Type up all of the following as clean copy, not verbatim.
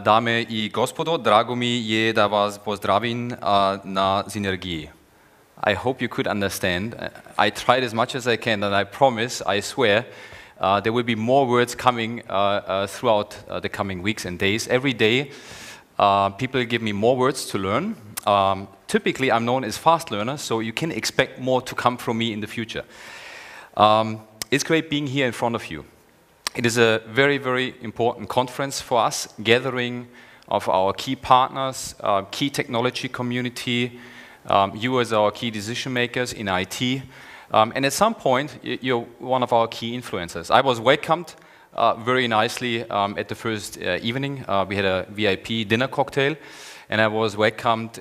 Dame I gospodo, drago mi je da vas pozdravim na Sinergiji. I hope you could understand. I tried as much as I can, and I promise, I swear, there will be more words coming throughout the coming weeks and days. Every day, people give me more words to learn. Typically, I'm known as fast learner, so you can expect more to come from me in the future. It's great being here in front of you. It is a very, very important conference for us, gathering of our key partners, key technology community, you as our key decision makers in IT, and at some point, you're one of our key influencers. I was welcomed very nicely at the first evening. We had a VIP dinner cocktail, and I was welcomed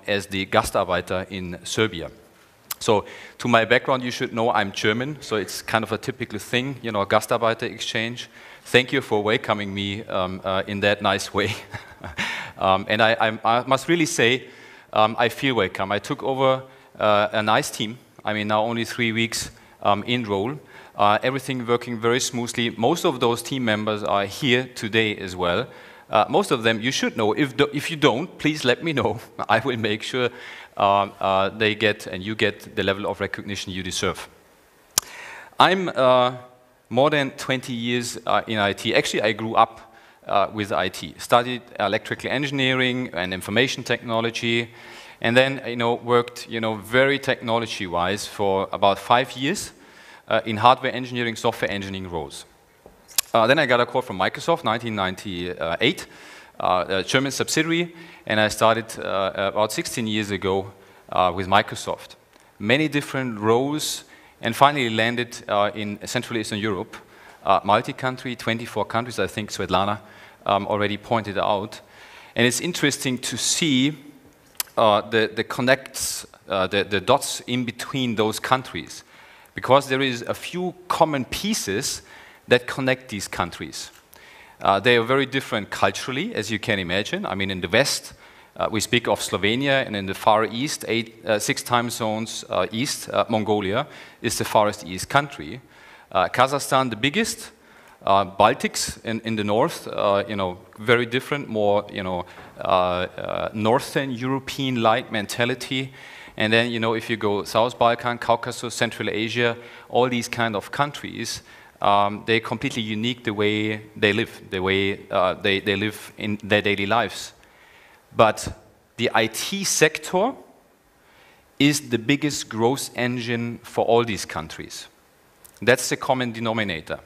as the Gastarbeiter in Serbia. So, to my background, you should know I'm German, so it's kind of a typical thing, you know, Gastarbeiter exchange. Thank you for welcoming me in that nice way. And I must really say, I feel welcome. I took over a nice team. I mean, now only 3 weeks in role. Everything working very smoothly. Most of those team members are here today as well. Most of them you should know. If you don't, please let me know. I will make sure they get and you get the level of recognition you deserve. I'm more than 20 years in IT. Actually, I grew up with IT. Studied electrical engineering and information technology, and then worked very technology-wise for about 5 years in hardware engineering, software engineering roles. Then I got a call from Microsoft, 1998, a German subsidiary, and I started about 16 years ago with Microsoft. Many different roles, and finally landed in Central Eastern Europe, multi-country, 24 countries, I think Svetlana already pointed out. And it's interesting to see the connects, the dots in between those countries, because there is a few common pieces that connect these countries. They are very different culturally, as you can imagine. I mean, in the West, we speak of Slovenia, and in the Far East, 6 time zones east, Mongolia is the farthest east country. Kazakhstan, the biggest. Baltics in the north, very different, more, Northern European-like mentality. And then, if you go South Balkan, Caucasus, Central Asia, all these kind of countries, they're completely unique the way they live, the way they live in their daily lives. But the IT sector is the biggest growth engine for all these countries. That's the common denominator.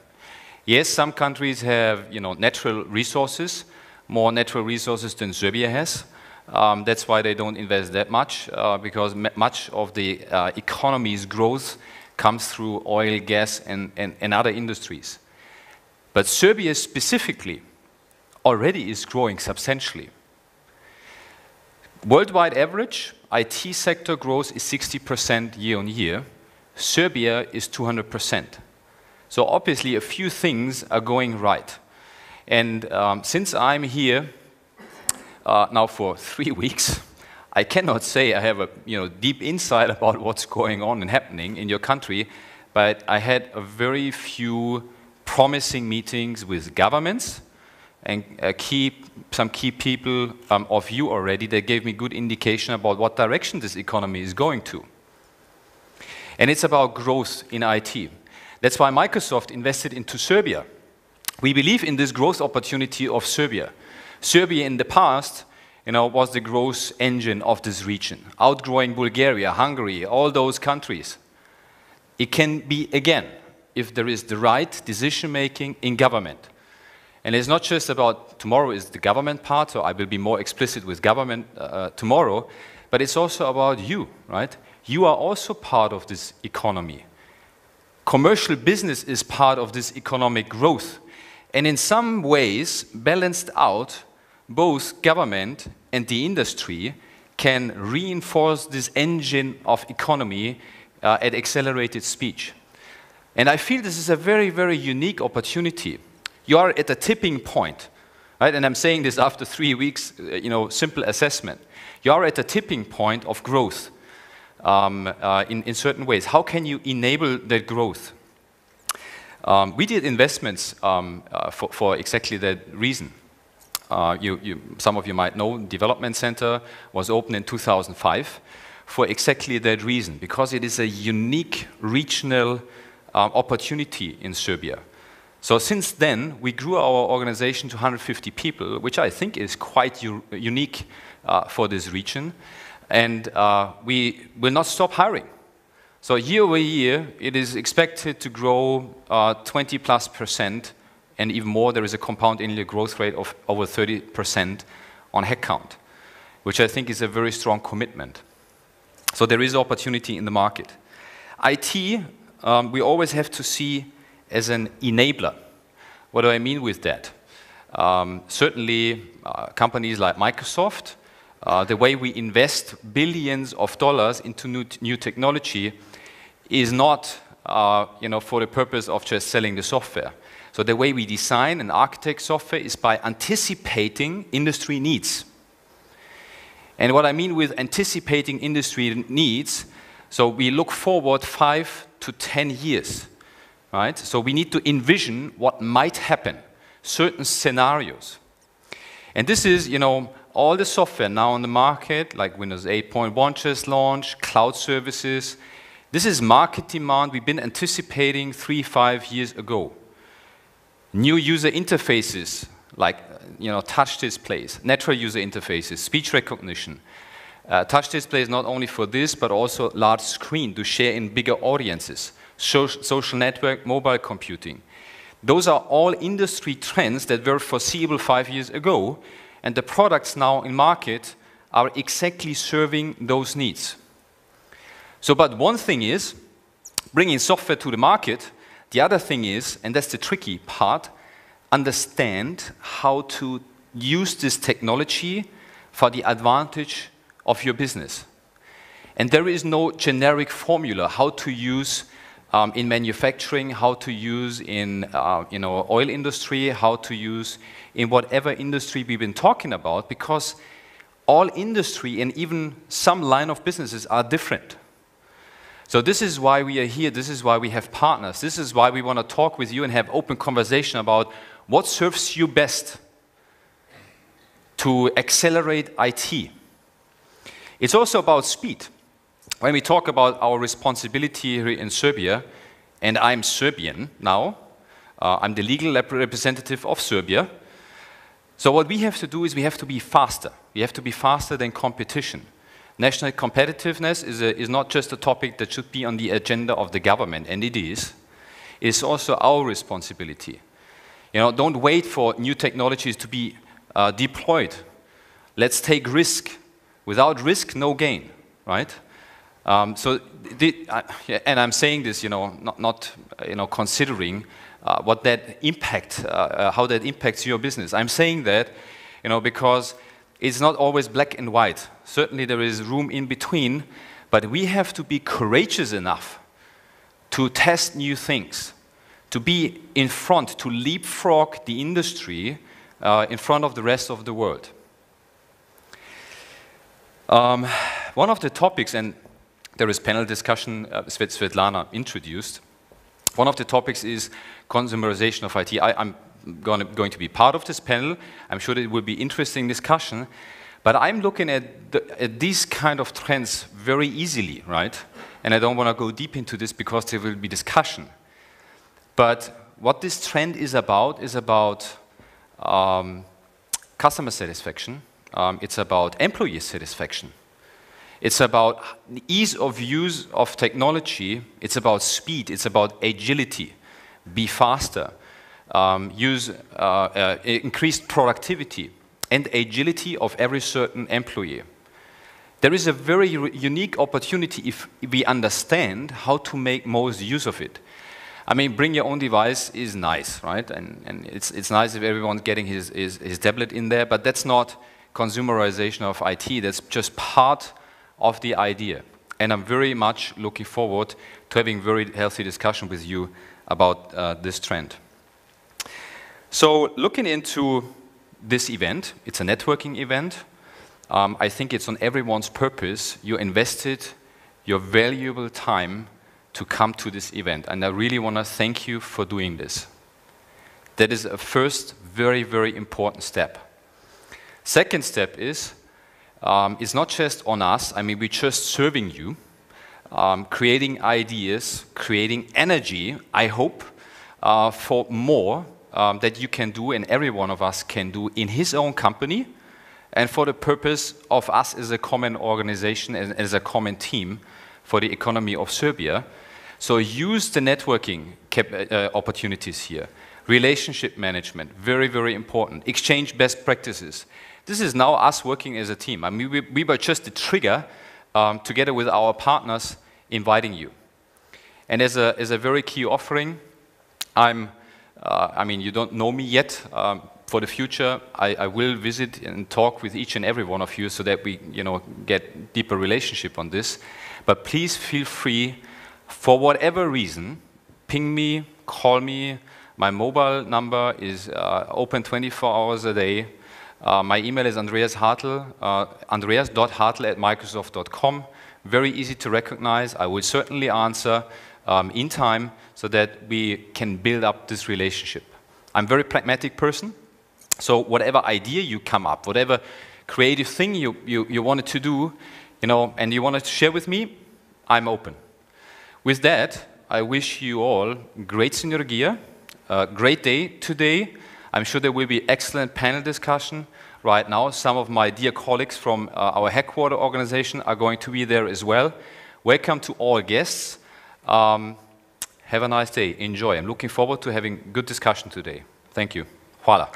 Yes, some countries have, natural resources, more natural resources than Serbia has. That's why they don't invest that much, because much of the economy's growth comes through oil, gas, and other industries. But Serbia specifically already is growing substantially. Worldwide average, IT sector growth is 60% year on year. Serbia is 200%. So obviously a few things are going right. And since I'm here now for 3 weeks, I cannot say I have a deep insight about what's going on and happening in your country, but I had a very few promising meetings with governments and some key people of you already that gave me good indication about what direction this economy is going to. And it's about growth in IT. That's why Microsoft invested into Serbia. We believe in this growth opportunity of Serbia. Serbia in the past, was the growth engine of this region, outgrowing Bulgaria, Hungary, all those countries. It can be again, if there is the right decision-making in government. And it's not just about tomorrow is the government part, so I will be more explicit with government tomorrow, but it's also about you, right? You are also part of this economy. Commercial business is part of this economic growth, and in some ways, balanced out, both government and the industry can reinforce this engine of economy at accelerated speed. And I feel this is a very, very unique opportunity. You are at a tipping point, right? And I'm saying this after 3 weeks, simple assessment. You are at a tipping point of growth. In certain ways. How can you enable that growth? We did investments for exactly that reason. some of you might know, Development Center was opened in 2005 for exactly that reason, because it is a unique regional opportunity in Serbia. So since then, we grew our organization to 150 people, which I think is quite unique for this region. And we will not stop hiring. So year over year, it is expected to grow 20+%, and even more. There is a compound annual growth rate of over 30% on headcount, which I think is a very strong commitment. So there is opportunity in the market. IT, we always have to see as an enabler. What do I mean with that? Certainly, companies like Microsoft, the way we invest billions of dollars into new technology is not for the purpose of just selling the software. So the way we design and architect software is by anticipating industry needs. And what I mean with anticipating industry needs, so we look forward 5 to 10 years, right? So we need to envision what might happen, certain scenarios. And this is, all the software now on the market, like Windows 8.1 just launched, cloud services. This is market demand we've been anticipating 3-5 years ago. New user interfaces, like touch displays, natural user interfaces, speech recognition. Touch displays not only for this, but also large screen to share in bigger audiences, social network, mobile computing. Those are all industry trends that were foreseeable 5 years ago, and the products now in market are exactly serving those needs. So, but one thing is bringing software to the market. The other thing is, and that's the tricky part, understand how to use this technology for the advantage of your business. And there is no generic formula how to use in manufacturing, how to use in oil industry, how to use in whatever industry we've been talking about, because all industry and even some line of businesses are different. So this is why we are here, this is why we have partners, this is why we want to talk with you and have open conversation about what serves you best to accelerate IT. It's also about speed. When we talk about our responsibility here in Serbia, and I'm Serbian now, I'm the legal representative of Serbia, so what we have to do is we have to be faster. We have to be faster than competition. National competitiveness is not just a topic that should be on the agenda of the government, and it is. It's also our responsibility. Don't wait for new technologies to be deployed. Let's take risk. Without risk, no gain, right? And I'm saying this, not considering what that impact, how that impacts your business. I'm saying that, because it's not always black and white. Certainly there is room in between, but we have to be courageous enough to test new things, to be in front, to leapfrog the industry in front of the rest of the world. One of the topics, and there is panel discussion, Svetlana introduced, one of the topics is consumerization of IT. I'm going to be part of this panel. I'm sure it will be interesting discussion, but I'm looking at these kind of trends very easily, right? And I don't want to go deep into this because there will be discussion. But what this trend is about customer satisfaction. It's about employee satisfaction. It's about ease of use of technology. It's about speed. It's about agility. Be faster. Use increased productivity and agility of every certain employee. There is a very unique opportunity if we understand how to make most use of it. I mean, bring your own device is nice, right? And it's nice if everyone's getting his tablet in there, but that's not consumerization of IT. That's just part of the idea. And I'm very much looking forward to having very healthy discussion with you about this trend. So looking into this event, it's a networking event. I think it's on everyone's purpose. You invested your valuable time to come to this event, and I really want to thank you for doing this. That is a first very, very important step. Second step is, it's not just on us. I mean, we're just serving you, creating ideas, creating energy, I hope, for more that you can do and every one of us can do in his own company, and for the purpose of us as a common organization, as a common team for the economy of Serbia. So use the networking opportunities here. Relationship management, very, very important. Exchange best practices. This is now us working as a team. I mean, we were just the trigger, together with our partners, inviting you. And as a very key offering, I mean, you don't know me yet. For the future, I will visit and talk with each and every one of you so that we, get deeper relationship on this. But please feel free, for whatever reason, ping me, call me. My mobile number is open 24 hours a day. My email is Andreas Hartl, andreas.hartl@microsoft.com. Very easy to recognize. I will certainly answer in time so that we can build up this relationship. I'm a very pragmatic person, so whatever idea you come up, whatever creative thing you wanted to do, and you wanted to share with me, I'm open. With that, I wish you all great Sinergiji, a great day today. I'm sure there will be excellent panel discussion right now. Some of my dear colleagues from our headquarter organization are going to be there as well. Welcome to all guests. Have a nice day. Enjoy. I'm looking forward to having good discussion today. Thank you. Hvala.